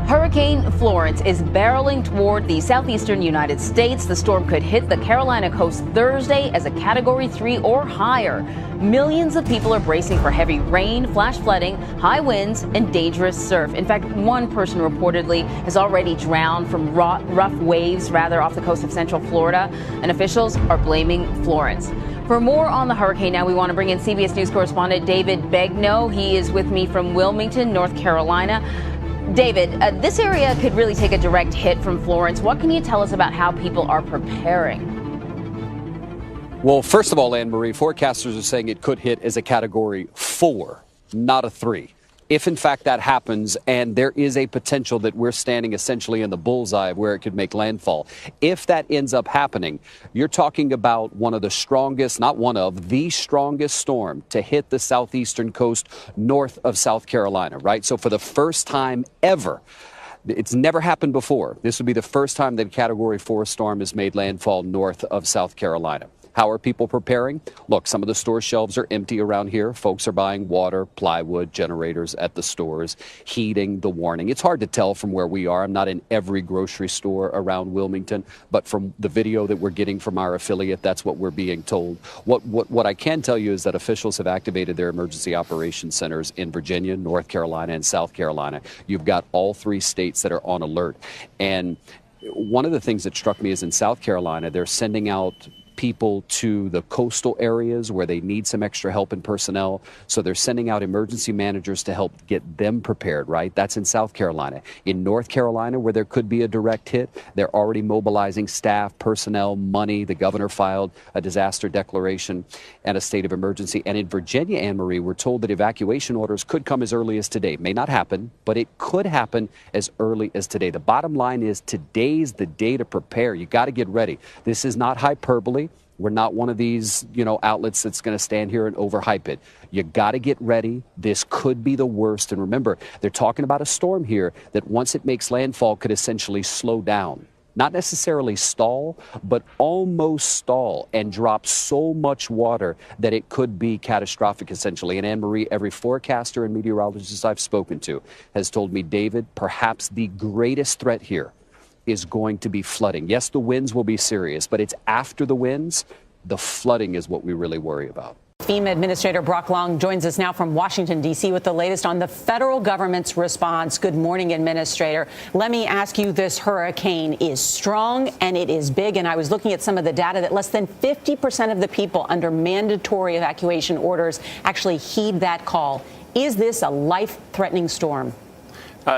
Hurricane Florence is barreling toward the southeastern United States. The storm could hit the Carolina coast Thursday as a Category 3 or higher. Millions of people are bracing for heavy rain, flash flooding, high winds, and dangerous surf. In fact, one person reportedly has already drowned from rough waves, off the coast of central Florida, and officials are blaming Florence. For more on the hurricane now, we want to bring in CBS News correspondent David Begnaud. He is with me from Wilmington, North Carolina. David, this area could really take a direct hit from Florence. What can you tell us about how people are preparing? Well, first of all, Anne Marie, forecasters are saying it could hit as a Category 4, not a 3. If, in fact, that happens, and there is a potential that we're standing essentially in the bullseye of where it could make landfall, if that ends up happening, you're talking about one of the strongest, not one of, the strongest storm to hit the southeastern coast north of South Carolina, right? So for the first time ever, it's never happened before. This would be the first time that a Category 4 storm has made landfall north of South Carolina. How are people preparing? Look, some of the store shelves are empty around here. Folks are buying water, plywood, generators at the stores, heeding the warning. It's hard to tell from where we are. I'm not in every grocery store around Wilmington, but from the video that we're getting from our affiliate, that's what we're being told. What I can tell you is that officials have activated their emergency operations centers in Virginia, North Carolina, and South Carolina. You've got all three states that are on alert. And one of the things that struck me is in South Carolina, they're sending out people to the coastal areas where they need some extra help and personnel. So they're sending out emergency managers to help get them prepared, right? That's in South Carolina. In North Carolina, where there could be a direct hit, they're already mobilizing staff, personnel, money. The governor filed a disaster declaration and a state of emergency. And in Virginia, Anne Marie, we're told that evacuation orders could come as early as today. May not happen, but it could happen as early as today. The bottom line is today's the day to prepare. You got to get ready. This is not hyperbole. We're not one of these, outlets that's going to stand here and overhype it. You got to get ready. This could be the worst. And remember, they're talking about a storm here that once it makes landfall could essentially slow down. Not necessarily stall, but almost stall and drop so much water that it could be catastrophic, essentially. And Anne Marie, every forecaster and meteorologist I've spoken to has told me, David, perhaps the greatest threat here is going to be flooding. Yes, the winds will be serious, but it's after the winds, the flooding is what we really worry about. FEMA Administrator Brock Long joins us now from Washington, D.C. with the latest on the federal government's response. Good morning, Administrator. Let me ask you, this hurricane is strong and it is big. And I was looking at some of the data that less than 50% of the people under mandatory evacuation orders actually heed that call. Is this a life-threatening storm?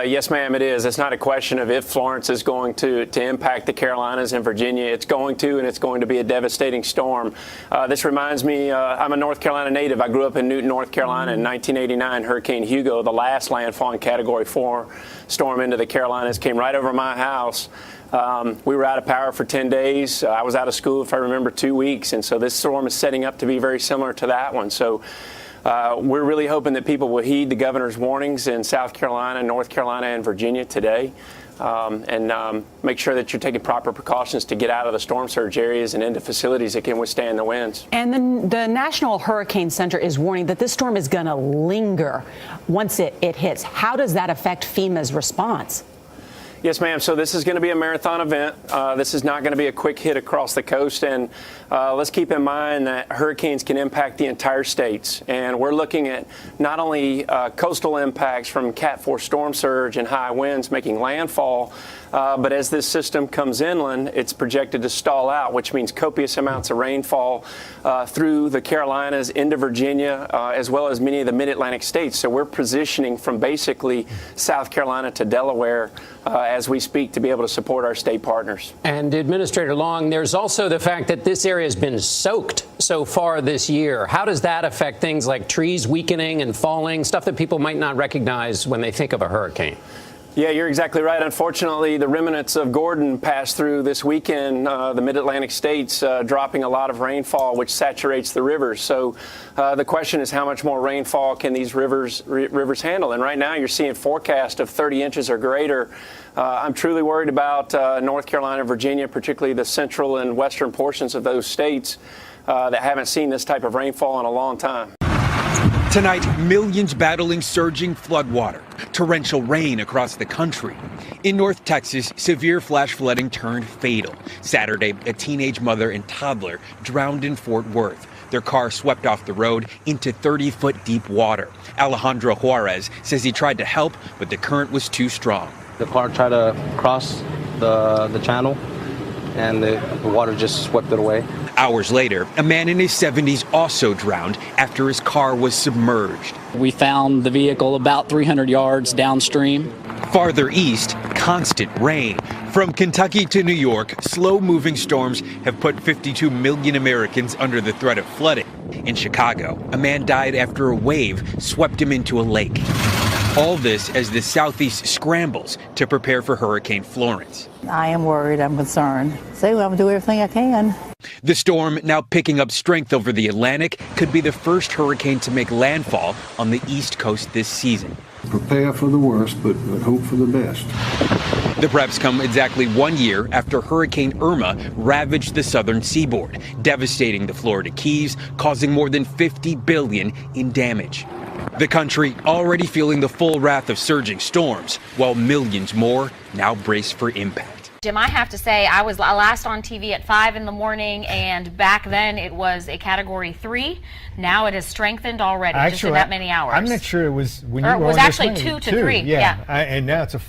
Yes, ma'am, it is. It's not a question of if Florence is going to impact the Carolinas and Virginia. It's going to, and it's going to be a devastating storm. This reminds me, I'm a North Carolina native. I grew up in Newton, North Carolina in 1989. Hurricane Hugo, the last landfall in Category 4 storm into the Carolinas, came right over my house. We were out of power for 10 days. I was out of school, if I remember, 2 weeks. And so this storm is setting up to be very similar to that one. So we're really hoping that people will heed the governor's warnings in South Carolina, North Carolina, and Virginia today, and make sure that you're taking proper precautions to get out of the storm surge areas and into facilities that can withstand the winds. And then the National Hurricane Center is warning that this storm is going to linger once it hits. How does that affect FEMA's response? Yes, ma'am. So this is going to be a marathon event. This is not going to be a quick hit across the coast. And let's keep in mind that hurricanes can impact the entire states. And we're looking at not only coastal impacts from Cat 4 storm surge and high winds making landfall, but as this system comes inland, it's projected to stall out, which means copious amounts of rainfall through the Carolinas into Virginia, as well as many of the mid-Atlantic states. So we're positioning from basically South Carolina to Delaware as we speak to be able to support our state partners. And Administrator Long, there's also the fact that this area has been soaked so far this year. How does that affect things like trees weakening and falling, stuff that people might not recognize when they think of a hurricane? Yeah, you're exactly right. Unfortunately, the remnants of Gordon passed through this weekend, the mid-Atlantic states, dropping a lot of rainfall, which saturates the rivers. So the question is, how much more rainfall can these rivers handle? And right now, you're seeing forecast of 30 inches or greater I'm truly worried about North Carolina, Virginia, particularly the central and western portions of those states that haven't seen this type of rainfall in a long time. Tonight, millions battling surging floodwater, torrential rain across the country. In North Texas, severe flash flooding turned fatal. Saturday, a teenage mother and toddler drowned in Fort Worth. Their car swept off the road into 30-foot deep water. Alejandro Juarez says he tried to help, but the current was too strong. The car tried to cross the channel, and the water just swept it away. Hours later, a man in his 70s also drowned after his car was submerged. We found the vehicle about 300 yards downstream. Farther east, constant rain. From Kentucky to New York, slow-moving storms have put 52 million Americans under the threat of flooding. In Chicago, a man died after a wave swept him into a lake. All this as the Southeast scrambles to prepare for Hurricane Florence. I am worried. I'm concerned. So I'm going to do everything I can. The storm, now picking up strength over the Atlantic, could be the first hurricane to make landfall on the East Coast this season. Prepare for the worst, but hope for the best. The preps come exactly 1 year after Hurricane Irma ravaged the southern seaboard, devastating the Florida Keys, causing more than $50 billion in damage. The country already feeling the full wrath of surging storms, while millions more now brace for impact. Jim, I have to say, I was last on TV at 5 in the morning, and back then it was a Category 3. Now it has strengthened already, just in that many hours. I'm not sure it was when you or were it was on actually this 2 to 3. Yeah. And now it's a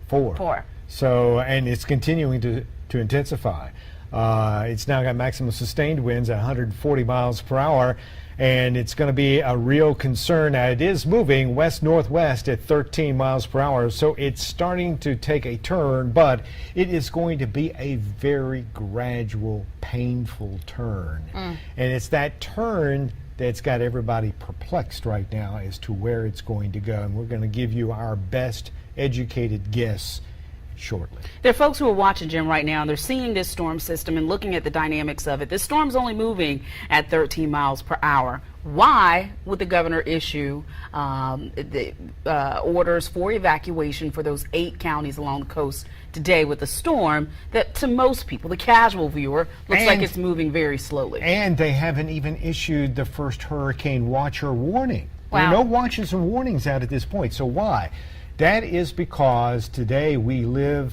4. 4. So, and it's continuing to intensify. It's now got maximum sustained winds at 140 miles per hour. And it's going to be a real concern. Now, it is moving west-northwest at 13 miles per hour, so it's starting to take a turn, but it is going to be a very gradual, painful turn. And it's that turn that's got everybody perplexed right now as to where it's going to go. And we're going to give you our best educated guess shortly. There are folks who are watching, Jim, right now. They're seeing this storm system and looking at the dynamics of it. This storm's only moving at 13 miles per hour. Why would the governor issue orders for evacuation for those 8 counties along the coast today with a storm that, to most people, the casual viewer, looks like it's moving very slowly? And they haven't even issued the first hurricane watch or warning. Wow. There are no watches and warnings out at this point. So why? That is because today we live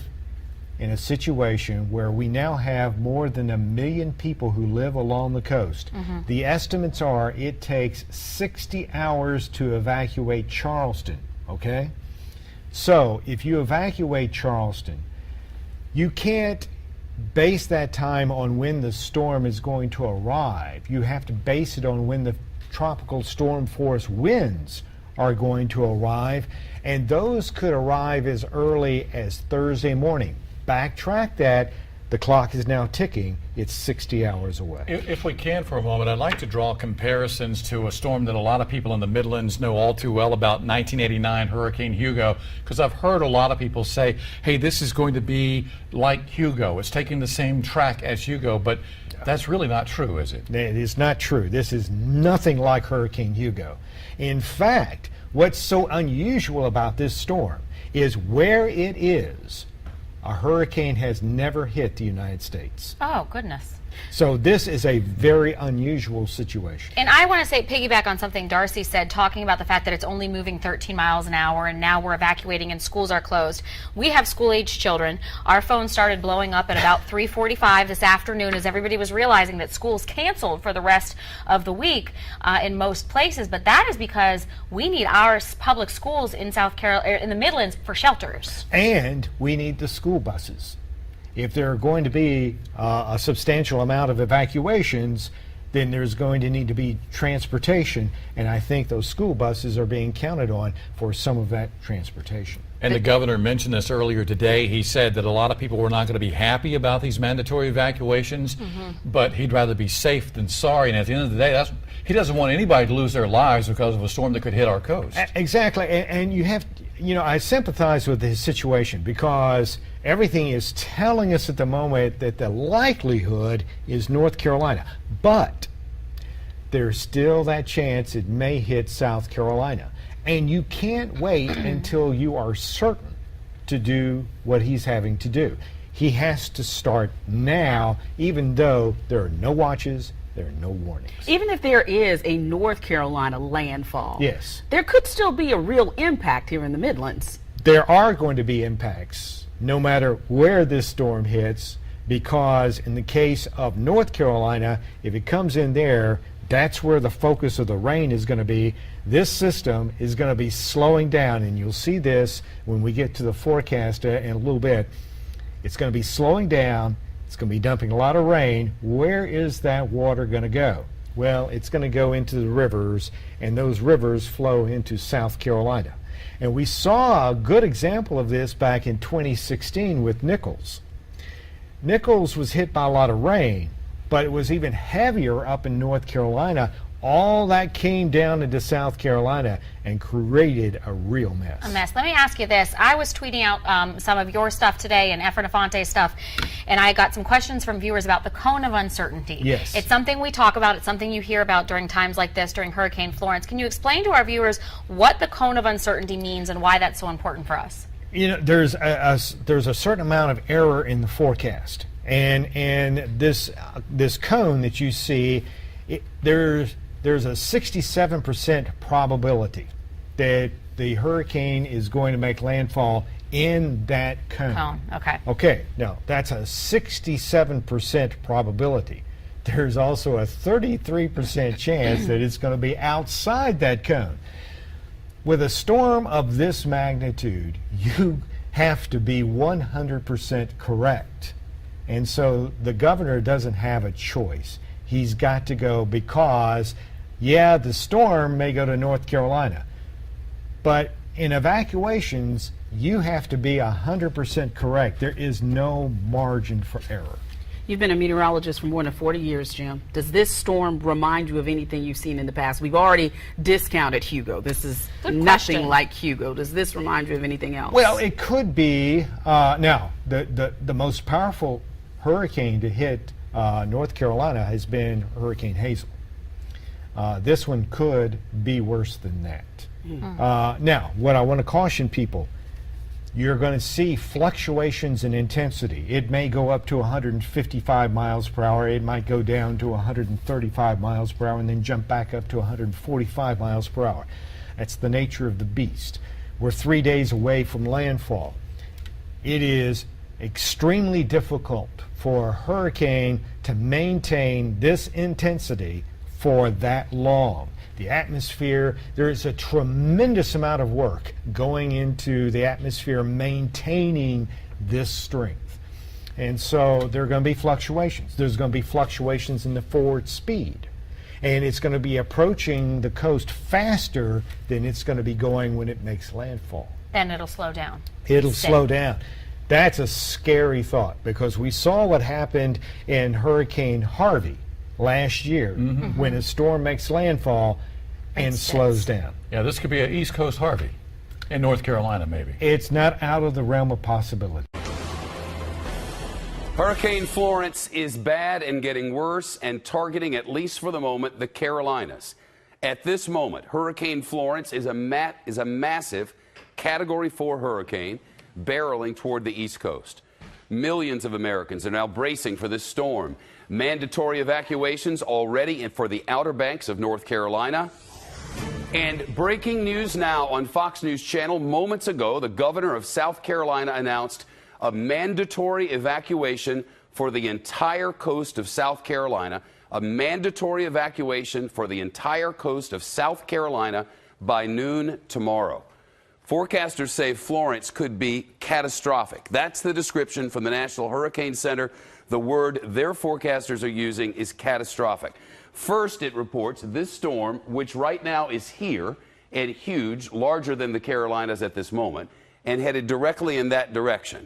in a situation where we now have more than 1 million people who live along the coast. The estimates are it takes 60 hours to evacuate Charleston, okay? So if you evacuate Charleston, you can't base that time on when the storm is going to arrive. You have to base it on when the tropical storm force winds are going to arrive, and those could arrive as early as Thursday morning. Backtrack that. The clock is now ticking. It's 60 hours away. If we can for a moment, I'd like to draw comparisons to a storm that a lot of people in the Midlands know all too well about, 1989 Hurricane Hugo, because I've heard a lot of people say, hey, this is going to be like Hugo. It's taking the same track as Hugo, but that's really not true, is it? It is not true. This is nothing like Hurricane Hugo. In fact, what's so unusual about this storm is where it is. A hurricane has never hit the United States. Oh, goodness. So this is a very unusual situation. And I want to say, piggyback on something Darcy said, talking about the fact that it's only moving 13 miles an hour and now we're evacuating and schools are closed. We have school-age children. Our phone started blowing up at about 3:45 this afternoon as everybody was realizing that schools canceled for the rest of the week in most places. But that is because we need our public schools in South Carolina, in the Midlands, for shelters. And we need the school buses. If there are going to be a substantial amount of evacuations, then there's going to need to be transportation, and I think those school buses are being counted on for some of that transportation. And the governor mentioned this earlier today. He said that a lot of people were not going to be happy about these mandatory evacuations, but he'd rather be safe than sorry. And at the end of the day, he doesn't want anybody to lose their lives because of a storm that could hit our coast. Exactly. And you have, I sympathize with his situation because everything is telling us at the moment that the likelihood is North Carolina. But there's still that chance it may hit South Carolina. And you can't wait until you are certain to do what he's having to do. He has to start now, even though there are no watches, there are no warnings. Even if there is a North Carolina landfall, yes, there could still be a real impact here in the Midlands. There are going to be impacts no matter where this storm hits, because in the case of North Carolina, if it comes in there, that's where the focus of the rain is going to be. This system is going to be slowing down, and you'll see this when we get to the forecast in a little bit. It's going to be slowing down. It's going to be dumping a lot of rain. Where is that water going to go? Well, it's going to go into the rivers, and those rivers flow into South Carolina. And we saw a good example of this back in 2016 with Nichols. Nichols was hit by a lot of rain, but it was even heavier up in North Carolina. All that came down into South Carolina and created a real mess. A mess. Let me ask you this. I was tweeting out some of your stuff today and Efren Afante's stuff, and I got some questions from viewers about the cone of uncertainty. Yes. It's something we talk about. It's something you hear about during times like this, during Hurricane Florence. Can you explain to our viewers what the cone of uncertainty means and why that's so important for us? You know, there's a certain amount of error in the forecast, and this cone that you see, there's a 67% probability that the hurricane is going to make landfall in that cone. Okay. Okay, now that's a 67% probability. There's also a 33% chance that it's going to be outside that cone. With a storm of this magnitude, you have to be 100% correct. And so the governor doesn't have a choice. He's got to go because, yeah, the storm may go to North Carolina, but in evacuations, you have to be 100% correct. There is no margin for error. You've been a meteorologist for more than 40 years, Jim. Does this storm remind you of anything you've seen in the past? We've already discounted Hugo. This is nothing like Hugo. Does this remind you of anything else? Well, it could be. Now, the most powerful hurricane to hit North Carolina has been Hurricane Hazel. This one could be worse than that. Now, what I want to caution people, you're going to see fluctuations in intensity. It may go up to 155 miles per hour. It might go down to 135 miles per hour and then jump back up to 145 miles per hour. That's the nature of the beast. We're 3 days away from landfall. It is extremely difficult for a hurricane to maintain this intensity for that long. The atmosphere, there is a tremendous amount of work going into the atmosphere maintaining this strength. And so there are going to be fluctuations. There's going to be fluctuations in the forward speed. And it's going to be approaching the coast faster than it's going to be going when it makes landfall. Then it'll slow down. It'll slow down. That's a scary thought, because we saw what happened in Hurricane Harvey last year when a storm makes landfall and slows down. Yeah, this could be an East Coast Harvey in North Carolina, maybe. It's not out of the realm of possibility. Hurricane Florence is bad and getting worse and targeting, at least for the moment, the Carolinas. At this moment, Hurricane Florence is a massive Category 4 hurricane barreling toward the East Coast. Millions of Americans are now bracing for this storm. Mandatory evacuations already for the Outer Banks of North Carolina. And breaking news now on Fox News Channel. Moments ago, the governor of South Carolina announced a mandatory evacuation for the entire coast of South Carolina. A mandatory evacuation for the entire coast of South Carolina by noon tomorrow. Forecasters say Florence could be catastrophic. That's the description from the National Hurricane Center. The word their forecasters are using is catastrophic. First, it reports this storm, which right now is here and huge, larger than the Carolinas at this moment, and headed directly in that direction.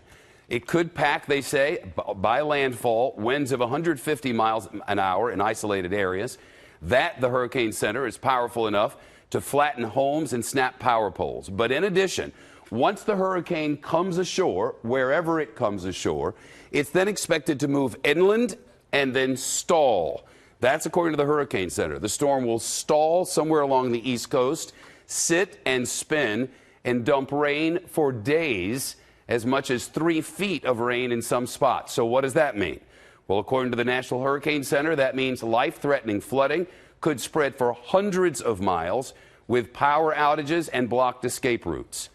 It could pack, they say, by landfall, winds of 150 miles an hour in isolated areas. That, the Hurricane Center, is powerful enough to flatten homes and snap power poles. But in addition, once the hurricane comes ashore, wherever it comes ashore, it's then expected to move inland and then stall. That's according to the Hurricane Center. The storm will stall somewhere along the East Coast, sit and spin, and dump rain for days as much as 3 feet of rain in some spots. So what does that mean? Well, according to the National Hurricane Center, that means life-threatening flooding could spread for hundreds of miles with power outages and blocked escape routes.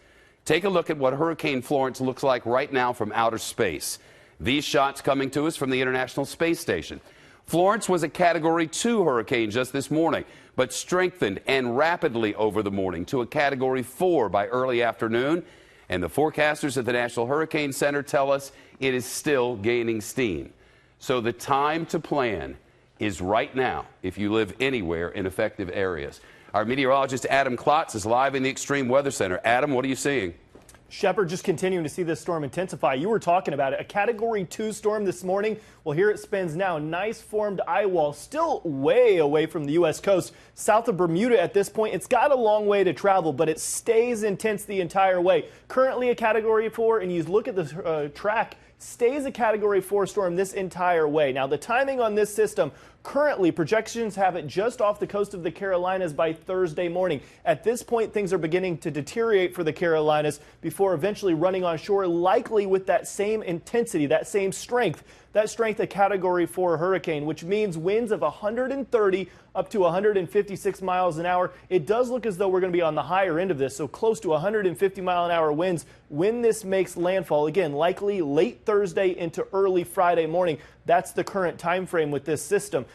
Take a look at what Hurricane Florence looks like right now from outer space. These shots coming to us from the International Space Station. Florence was a Category 2 hurricane just this morning, but strengthened and rapidly over the morning to a Category 4 by early afternoon. And the forecasters at the National Hurricane Center tell us it is still gaining steam. So the time to plan is right now if you live anywhere in affected areas. Our meteorologist Adam Klotz is live in the Extreme Weather Center. Adam, what are you seeing? Shepard, just continuing to see this storm intensify. You were talking about it. A Category 2 storm this morning. Well, here it spins now. Nice formed eye wall, still way away from the U.S. coast. South of Bermuda at this point. It's got a long way to travel, but it stays intense the entire way. Currently a Category 4, and you look at the track, stays a Category 4 storm this entire way. Now, the timing on this system, currently projections have it just off the coast of the Carolinas by Thursday morning. At this point, things are beginning to deteriorate for the Carolinas before eventually running on shore, likely with that same intensity, that same strength. That strength, a Category 4 hurricane, which means winds of 130 up to 156 miles an hour. It does look as though we're going to be on the higher end of this, so close to 150 mile an hour winds when this makes landfall. Again, likely late Thursday into early Friday morning. That's the current time frame with this system.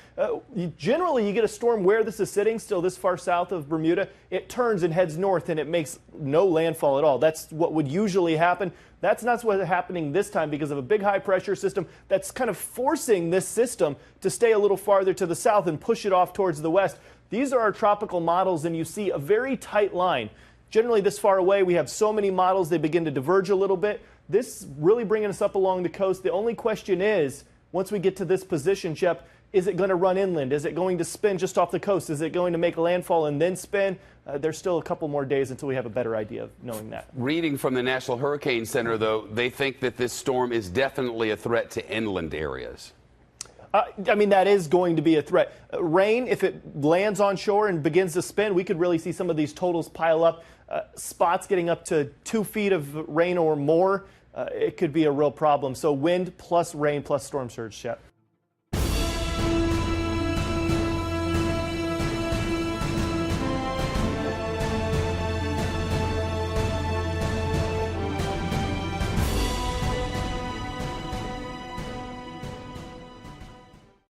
Generally, you get a storm where this is sitting, still this far south of Bermuda. It turns and heads north, and it makes no landfall at all. That's what would usually happen. That's not what's happening this time because of a big high pressure system that's kind of forcing this system to stay a little farther to the south and push it off towards the west. These are our tropical models, and you see a very tight line. Generally, this far away, we have so many models, they begin to diverge a little bit. This really bringing us up along the coast. The only question is, once we get to this position, Shep, is it going to run inland? Is it going to spin just off the coast? Is it going to make landfall and then spin? There's still a couple more days until we have a better idea of knowing that. Reading from the National Hurricane Center, though, they think that this storm is definitely a threat to inland areas. I mean, that is going to be a threat. Rain, if it lands on shore and begins to spin, we could really see some of these totals pile up. Spots getting up to 2 feet of rain or more. It could be a real problem. So wind plus rain plus storm surge, Shep.